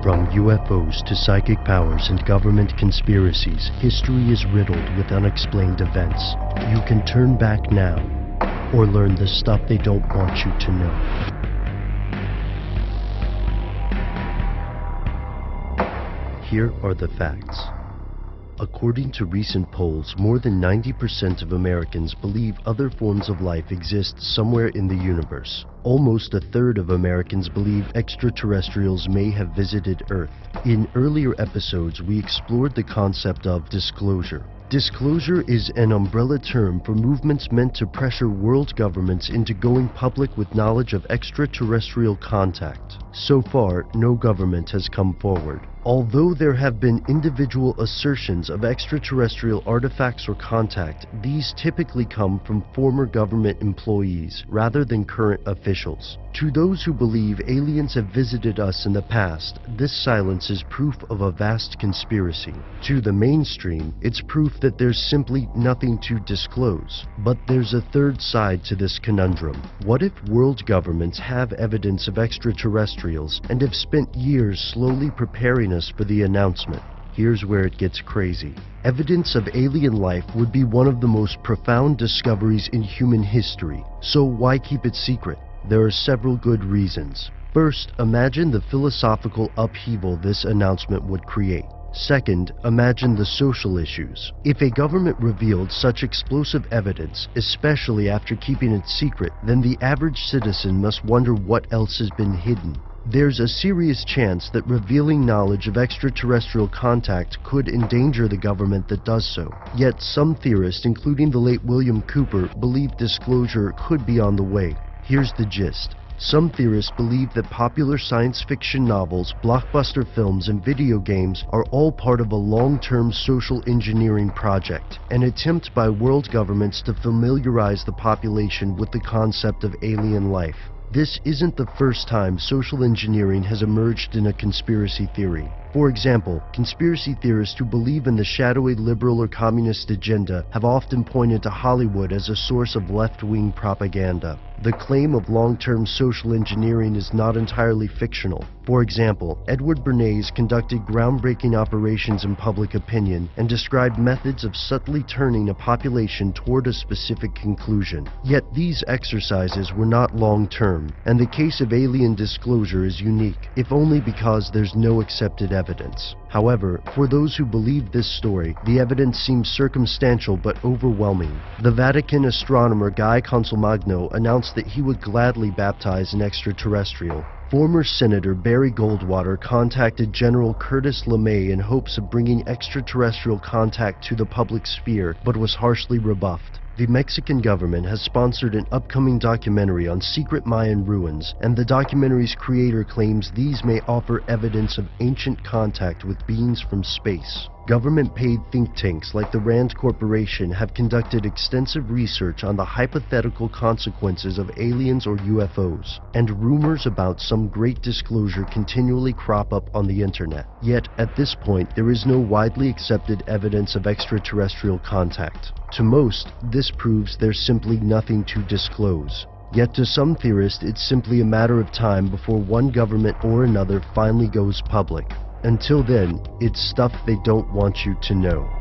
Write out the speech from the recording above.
From UFOs to psychic powers and government conspiracies, history is riddled with unexplained events. You can turn back now, or learn the stuff they don't want you to know. Here are the facts. According to recent polls, more than 90% of Americans believe other forms of life exist somewhere in the universe. Almost a third of Americans believe extraterrestrials may have visited Earth. In earlier episodes, we explored the concept of disclosure. Disclosure is an umbrella term for movements meant to pressure world governments into going public with knowledge of extraterrestrial contact. So far, no government has come forward. Although there have been individual assertions of extraterrestrial artifacts or contact, these typically come from former government employees rather than current officials. To those who believe aliens have visited us in the past, this silence is proof of a vast conspiracy. To the mainstream, it's proof that there's simply nothing to disclose. But there's a third side to this conundrum. What if world governments have evidence of extraterrestrials and have spent years slowly preparing us for the announcement? Here's where it gets crazy. Evidence of alien life would be one of the most profound discoveries in human history. So why keep it secret? There are several good reasons. First, imagine the philosophical upheaval this announcement would create. Second, imagine the social issues. If a government revealed such explosive evidence, especially after keeping it secret, then the average citizen must wonder what else has been hidden. There's a serious chance that revealing knowledge of extraterrestrial contact could endanger the government that does so. Yet some theorists, including the late William Cooper, believe disclosure could be on the way. Here's the gist. Some theorists believe that popular science fiction novels, blockbuster films, and video games are all part of a long-term social engineering project, an attempt by world governments to familiarize the population with the concept of alien life. This isn't the first time social engineering has emerged in a conspiracy theory. For example, conspiracy theorists who believe in the shadowy liberal or communist agenda have often pointed to Hollywood as a source of left-wing propaganda. The claim of long-term social engineering is not entirely fictional. For example, Edward Bernays conducted groundbreaking operations in public opinion and described methods of subtly turning a population toward a specific conclusion. Yet these exercises were not long-term, and the case of alien disclosure is unique, if only because there's no accepted evidence. However, for those who believe this story, the evidence seems circumstantial but overwhelming. The Vatican astronomer Guy Consolmagno announced that he would gladly baptize an extraterrestrial. Former Senator Barry Goldwater contacted General Curtis LeMay in hopes of bringing extraterrestrial contact to the public sphere, but was harshly rebuffed. The Mexican government has sponsored an upcoming documentary on secret Mayan ruins, and the documentary's creator claims these may offer evidence of ancient contact with beings from space. Government-paid think tanks like the Rand Corporation have conducted extensive research on the hypothetical consequences of aliens or UFOs, and rumors about some great disclosure continually crop up on the internet. Yet, at this point, there is no widely accepted evidence of extraterrestrial contact. To most, this proves there's simply nothing to disclose. Yet to some theorists, it's simply a matter of time before one government or another finally goes public. Until then, it's stuff they don't want you to know.